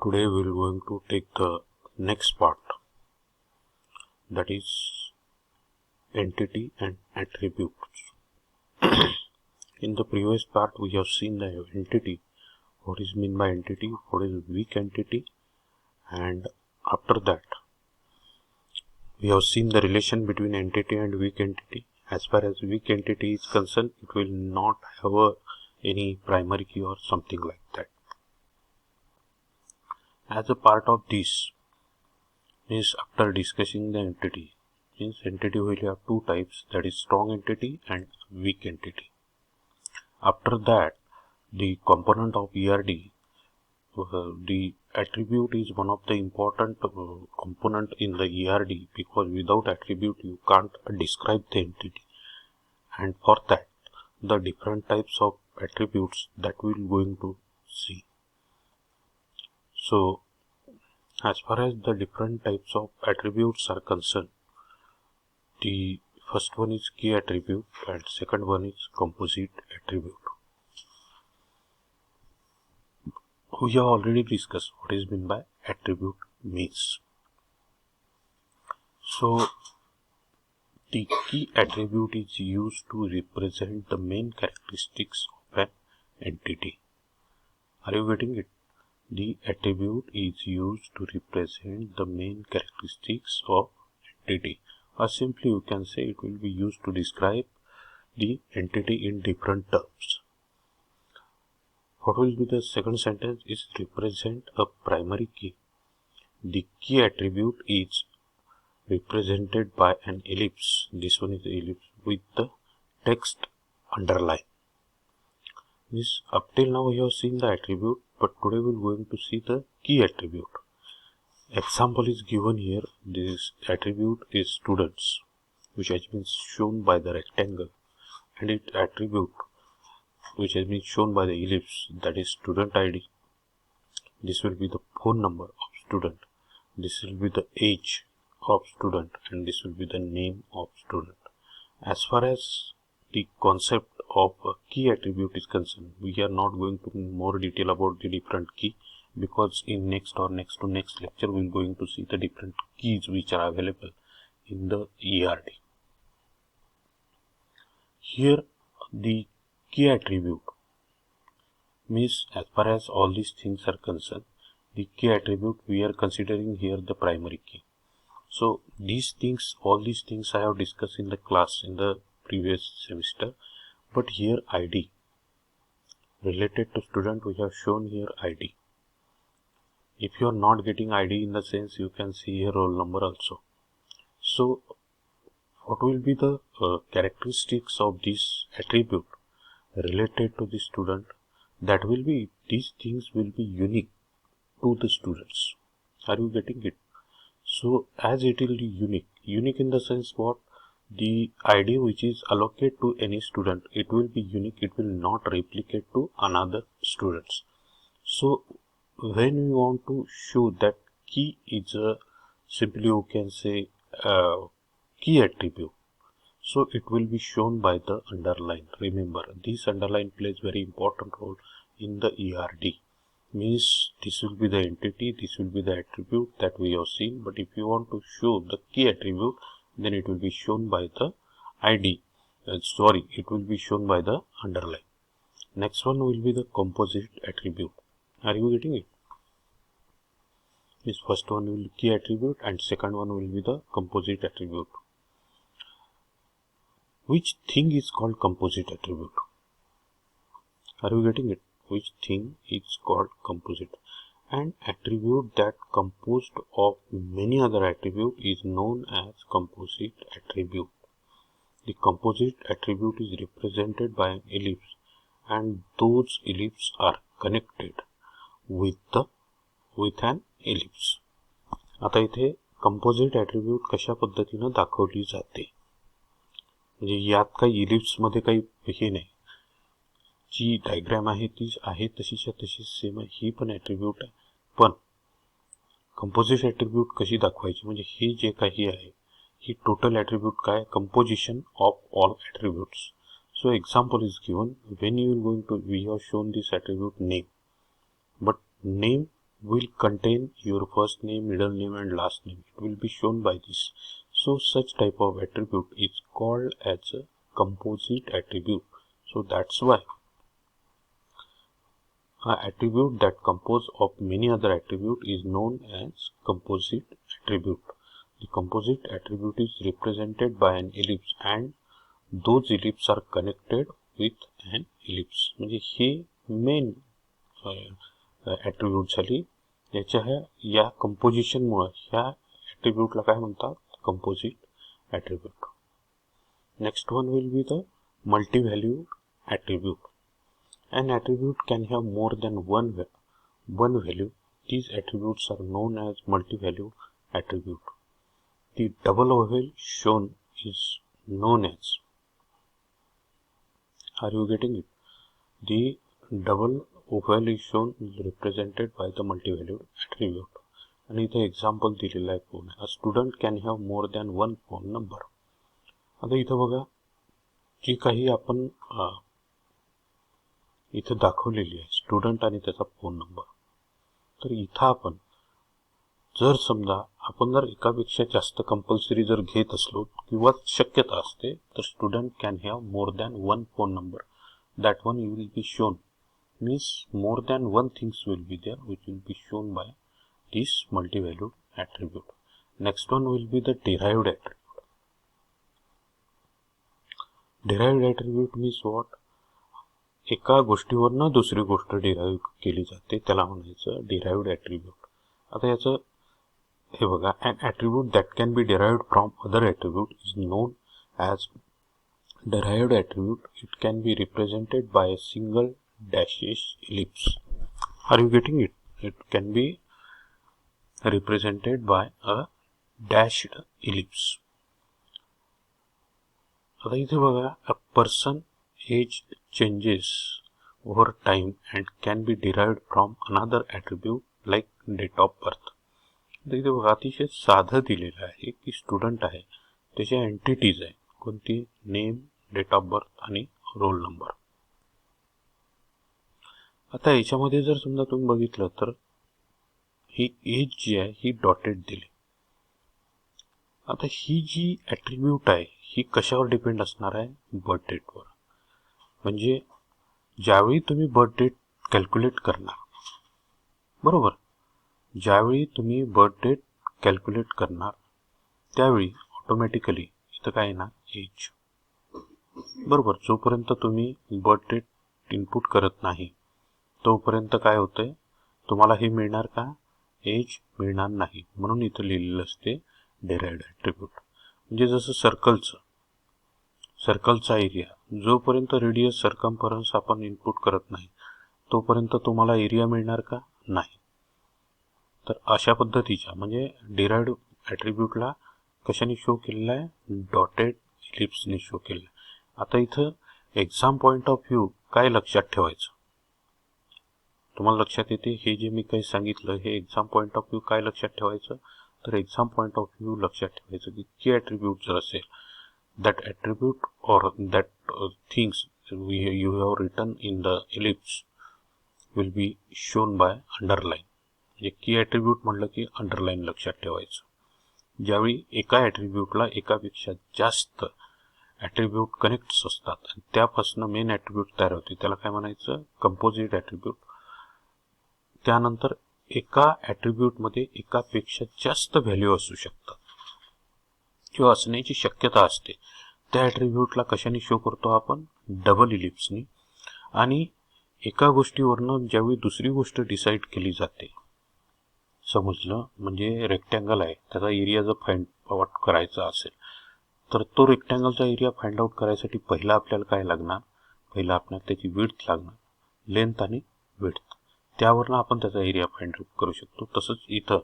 Today we are going to take the next part, that is entity and attributes. In the previous part we have seen the entity, what is meant by entity, what is weak entity, and after that we have seen the relation between entity and weak entity. As far as weak entity is concerned, it will not have any primary key or something like that. As a part of this, means after discussing the entity, means entity will have two types, that is strong entity and weak entity. After that, the component of ERD, the attribute is one of the important component in the ERD, because without attribute you can't describe the entity. And for that, the different types of attributes that we're going to see. So, as far as the different types of attributes are concerned, the first one is key attribute and second one is composite attribute. We have already discussed what is meant by attribute means. So, the key attribute is used to represent the main characteristics of an entity. Are you getting it? The attribute is used to represent the main characteristics of entity. Or simply you can say it will be used to describe the entity in different terms. What will be the second sentence is represent a primary key. The key attribute is represented by an ellipse. This one is the ellipse with the text underline. This up till now we have seen the attribute, but today we are going to see the key attribute. Example is given here. This attribute is students, which has been shown by the rectangle, and its attribute which has been shown by the ellipse, that is student ID. This will be the phone number of student. This will be the age of student, and this will be the name of student. As far as the concept of a key attribute is concerned, we are not going to more detail about the different key, because in next or next to next lecture we are going to see the different keys which are available in the ERD. Here the key attribute means, as far as all these things are concerned, the key attribute we are considering here the primary key. So these things, all these things I have discussed in the class in the previous semester, but here ID related to student we have shown here ID. If you are not getting ID in the sense, you can see here roll number also. So what will be the characteristics of this attribute related to the student? That will be, these things will be unique to the students. Are you getting it? So as it will be unique in the sense what? The ID which is allocated to any student, it will be unique, it will not replicate to another students. So when we want to show that key is a, simply you can say key attribute, so it will be shown by the underline. Remember, this underline plays very important role in the ERD. Means this will be the entity, this will be the attribute that we have seen, but if you want to show the key attribute, then it will be shown by the ID. It will be shown by the underline. Next one will be the composite attribute. Are you getting it? This first one will be key attribute and second one will be the composite attribute. Which thing is called composite attribute? Are you getting it? Which thing is called composite? An attribute that composed of many other attributes is known as composite attribute. The composite attribute is represented by an ellipse, and those ellipses are connected with an ellipse. आता इथे composite attribute कशा पद्धतीने दाखवली जाते, म्हणजे यात काही ellipse मध्ये काही हे नाही, जी डायग्राम आहे ती आहे तशीच्या तशी सेम आहे, ही पण ॲट्रिब्यूट आहे. पण कंपोजिट ॲट्रिब्यूट कशी दाखवायची, म्हणजे हे जे काही आहे ही टोटल ॲट्रिब्यूट काय, composition of all attributes. So example is given, when you will going to, we have shown this attribute name, but name will contain your first name, middle name and last name. It will be shown by this. So such type of attribute is called as a composite attribute. So that's why an attribute that composes of many other attributes is known as composite attribute. The composite attribute is represented by an ellipse and those ellipses are connected with an ellipse. म्हणजे हे main attribute झाली. या कंपोजिशनमुळे ह्या ॲट्रिब्यूटला काय म्हणतात? Composite attribute. Next one will be the multivalue attribute. An attribute can have more than one value. These attributes are known as multi-value attribute. The double oval shown is known as. Are you getting it? The double oval is shown is represented by the multi-value attribute. आणि इथे example दिलेलं आहे phone. A student can have more than one phone number. आता इथं बघा जी काही आपण इथे दाखवलेली आहे स्टुडंट आणि त्याचा फोन नंबर. तर इथं आपण जर समजा आपण जर एकापेक्षा जास्त कंपल्सरी जर घेत असलो किंवा शक्यता असते तर student can have more than one phone number. That one you will be shown means more than one things will be there which will be shown by this multivalued attribute. Next one will be the derived attribute. Derived attribute means what? एका गोष्टीवरनं दुसरी गोष्ट derive केली जाते, त्याला म्हणायचं derived attribute. आता याचं हे बघा, an attribute that can be derived from other attribute is known as derived attribute. It can be represented by a single dashes ellipse. Are you getting it? It can be represented by a dashed ellipse. आता इथे बघा, a person age changes over time and can be derived from another attribute like date of birth. इथे बघा अतिशय साधं दिलेलं आहे की स्टुडंट आहे त्याच्या एंटिटीज आहे कोणती? नेम, डेट ऑफ बर्थ आणि रोल नंबर. आता याच्यामध्ये जर समजा तुम्ही बघितलं तर ही एज जी आहे ही डॉटेड दिली. आता ही जी ॲट्रिब्यूट आहे ही कशावर डिपेंड असणार आहे? बर्थ डेटवर. म्हणजे ज्यावेळी तुम्ही बर्थ डेट कॅल्क्युलेट करणार, बरोबर, ज्यावेळी तुम्ही बर्थ डेट कॅल्क्युलेट करणार त्यावेळी ऑटोमॅटिकली इथं काय येणार? एज. बरोबर. जोपर्यंत तुम्ही बर्थ डेट इनपुट करत नाही तोपर्यंत काय होतंय? तुम्हाला हे मिळणार का? एज मिळणार नाही. म्हणून इथं लिहिलेलं असते डिराइव्ड ॲट्रिब्यूट. म्हणजे जसं सर्कलचा एरिया, जोपर्यंत रेडियस सर्कम्फरन्स आपण इनपुट करत नाही तोपर्यंत तुम्हाला एरिया मिळणार का? नाही. तर अशा पद्धतीच्या म्हणजे डिराइव्ड ॲट्रिब्यूटला कशाने शो केलेला आहे? डॉटेड इलिप्सने शो केलेला आहे. आता इथं एक्झाम पॉईंट ऑफ व्ह्यू काय लक्षात ठेवायचं? तुम्हाला लक्षात येते हे जे मी काही सांगितलं हे एक्झाम पॉईंट ऑफ व्ह्यू काय लक्षात ठेवायचं? तर एक्झाम पॉईंट ऑफ व्ह्यू लक्षात ठेवायचं की ॲट्रिब्यूट जर असेल, that attribute or that things you have written in the ellipse will be shown by underline. म्हणजे की ॲट्रिब्यूट म्हटलं की अंडरलाईन लक्षात ठेवायचं. ज्यावेळी एका ॲट्रिब्यूटला एकापेक्षा जास्त ॲट्रिब्यूट कनेक्ट्स असतात आणि त्यापासून मेन ॲट्रिब्यूट तयार होते त्याला काय म्हणायचं? Composite attribute. त्यानंतर एका ॲट्रिब्यूटमध्ये एकापेक्षा जास्त व्हॅल्यू असू शकतात किंवा असण्याची शक्यता असते. त्या ॲट्रिब्यूटला कशाने शो करतो आपण? डबल इलिप्सनी. आणि एका गोष्टीवरनं ज्यावेळी दुसरी गोष्ट डिसाईड केली जाते, समजलं, म्हणजे रेक्टँगल आहे त्याचा एरिया जर फाइंड आउट करायचा असेल तर तो रेक्टँगलचा एरिया फाइंड आउट करायसाठी पहिला आपल्याला काय लागणार? पहिला आपल्याला त्याची विड्थ लागणार, लेंथ आणि विड्थ. त्यावरनं आपण त्याचा एरिया फाइंड आउट करू शकतो. तसंच इथं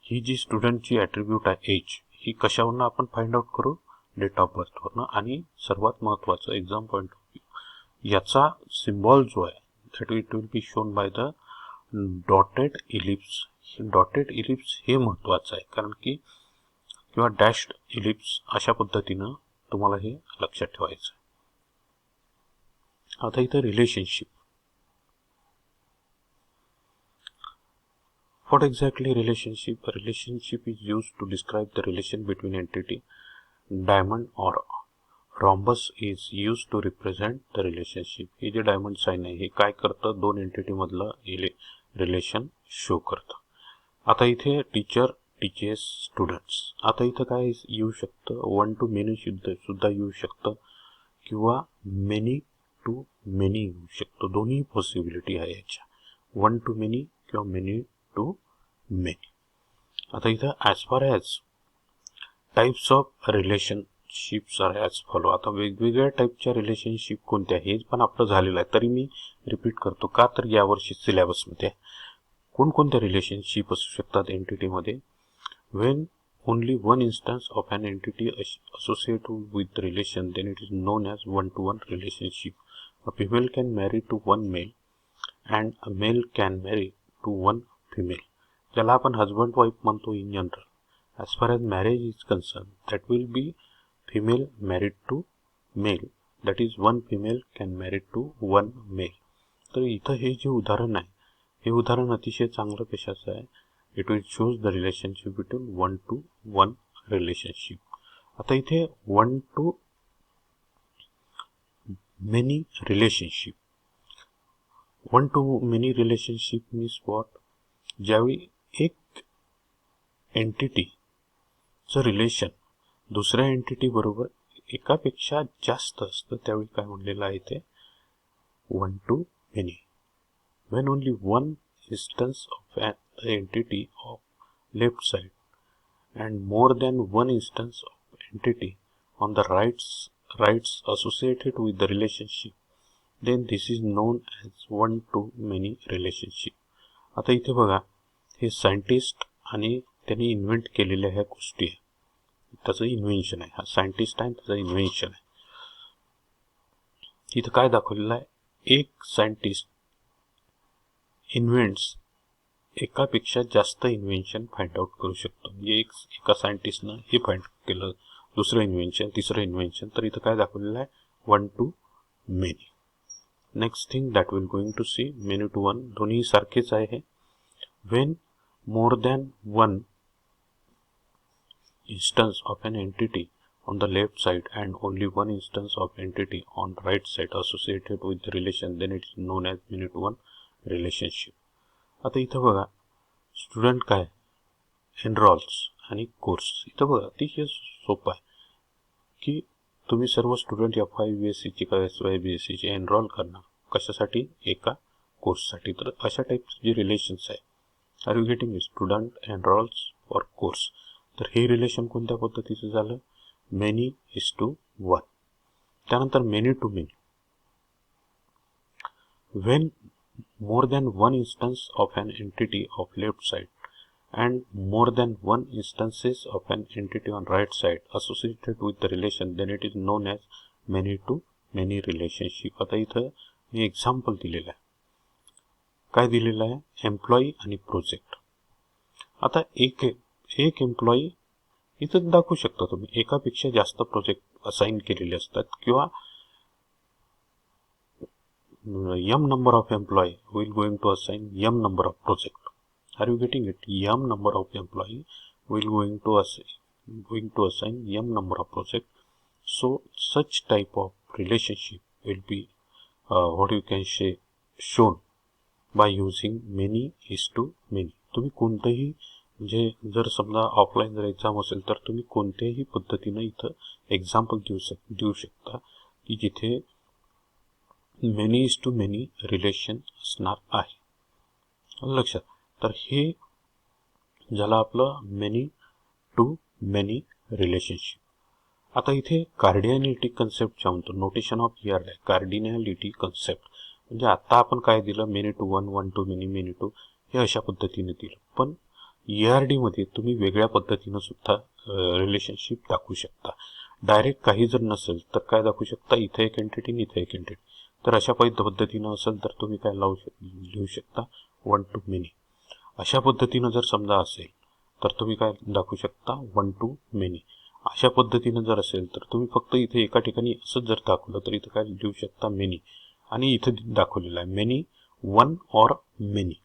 ही जी स्टुडंटची ॲट्रिब्यूट आहे एज, ही कशावरनं आपण फाइंड आउट करू? डेट ऑफ बर्थवरनं. आणि सर्वात महत्त्वाचं एक्झाम पॉईंट ऑफ व्ह्यू याचा सिम्बॉल जो आहे that it will be shown by the dotted ellipse. Dotted ellipse हे महत्त्वाचं आहे कारण की किंवा डॅश्ड इलिप्स अशा पद्धतीनं तुम्हाला हे लक्षात ठेवायचं आहे. आता इथं relationship. What exactly relationship? A relationship is used to describe the relation between entity. Diamond or rhombus is used to represent the relationship. हे जे डायमंड साइन आहे हे काय करतं, दोन एंटिटी मधलं रिलेशन शो करतं. आता इथे टीचर टीचेस स्टुडंट्स. आता इथं काय येऊ शकतं, वन टू मेनी सुद्धा येऊ शकतं किंवा मेनी टू मेनी येऊ शकतो. दोन्ही पॉसिबिलिटी आहे याच्या, वन टू मेनी किंवा मेनी टू मेनी. आता इथं as far as types of relationships are as follow. आता वेगवेगळ्या टाईपच्या रिलेशनशिप कोणत्या, हे पण आपलं झालेलं आहे, तरी मी रिपीट करतो का, तर यावर्षी सिलेबसमध्ये कोणकोणत्या रिलेशनशिप असू शकतात एंटिटीमध्ये. When only one instance of an entity associated with the relation, then it is known as one-to-one relationship. A female can marry to one male and a male can marry to one female. ज्याला आपण husband wife म्हणतो in general. As far as marriage is concerned, that will be female married to male, that is one female can marry to one male. तर इथं हे जे उदाहरण आहे, हे उदाहरण अतिशय चांगलं कशाचं आहे, it will shows the relationship between one two one relationship. आता इथे one to many relationship, one to many relationship means what, ज्यावेळी एक एंटिटीचं रिलेशन दुसऱ्या एंटिटी बरोबर एकापेक्षा जास्त असतं त्यावेळी काय म्हणलेलं आहे ते one to many. When only one instance of an entity of left side and more than one instance of entity on the rights associated with the relationship, then this is known as one to many relationship. आता इथे बघा, हे scientist आणि त्यांनी invent केलेल्या ह्या गोष्टी आहे, त्याचं इन्व्हेन्शन आहे, हा सायंटिस्ट आहे त्याचं इन्व्हेन्शन आहे. इथं काय दाखवलेलं आहे, एक सायंटिस्ट इन्व्हेंट्स एकापेक्षा जास्त इन्व्हेन्शन फाइंड आउट करू शकतो. म्हणजे एका सायंटिस्टनं हे फाइंड केलं, दुसरं इन्व्हेन्शन, तिसरं इन्व्हेन्शन, तर इथं काय दाखवलेलं आहे, one to many. Next thing that will going to see, many to one, दोन्ही सारखेच आहे हे. When more than one instance of an entity on the left side and only one instance of entity on right side associated with the relation, then it is known as many to one relationship. आता इथं बघा, student काय एनरॉल्स आणि course. इथं बघा अतिशय सोपं आहे की तुम्ही सर्व स्टुडंट FY BSc का SY BSc चे एनरॉल करणार कशासाठी, एका कोर्ससाठी. तर अशा टाईपचे जे रिलेशन्स आहे, are you getting, student enrolls for course. तर हे रिलेशन कोणत्या पद्धतीचं झालं, मेनी इज टू वन. त्यानंतर many to many, when more than one instance of an entity of left side and more than one instances of an entity on right side associated with the relation, then it is known as many to many relationship. आता इथं मी example दिलेलं आहे, काय दिलेलं आहे, employee आणि project. आता एक एम्प्लॉई इथं दाखवू शकता तुम्ही, एकापेक्षा जास्त प्रोजेक्ट असाइन केलेले असतात किंवा m number of employee will going to assign m number of project. Are you getting it? M number of employee will going to assign m number of project. So such type of relationship will be what you can say shown by using many is to many. तुम्ही कोणतेही म्हणजे जर समजा offline जर exam असेल तर तुम्ही कोणत्याही पद्धतीने इथं एक्झाम्पल देऊ शकता की जिथे many is to many relation असणार आहे. लक्षात. तर हे झालं आपलं मेनी टू मेनी रिलेशनशिप. आता इथे कार्डिनॅलिटी कन्सेप्टच्या म्हणतो, नोटेशन ऑफ ER आहे कार्डिनॅलिटी कन्सेप्ट. म्हणजे आता आपण काय दिलं, many to one, one to many, many to, हे अशा पद्धतीने दिलं. पण ERD मध्ये तुम्ही वेगळ्या पद्धतीनं सुद्धा रिलेशनशिप दाखवू शकता. डायरेक्ट काही जर नसेल तर काय दाखवू शकता, इथे एक एंटिटी इथे एक एंटिटी. तर अशा पद्धतीनं असेल तर तुम्ही काय लिहू शकता, वन टू मेनी. अशा पद्धतीनं जर समजा असेल तर तुम्ही काय दाखवू शकता, वन टू मेनी. अशा पद्धतीनं जर असेल तर तुम्ही फक्त इथे एका ठिकाणी असंच जर दाखवलं तर इथे काय लिहू शकता, मेनी. आणि इथे दाखवलेलं आहे मेनी वन और मेनी.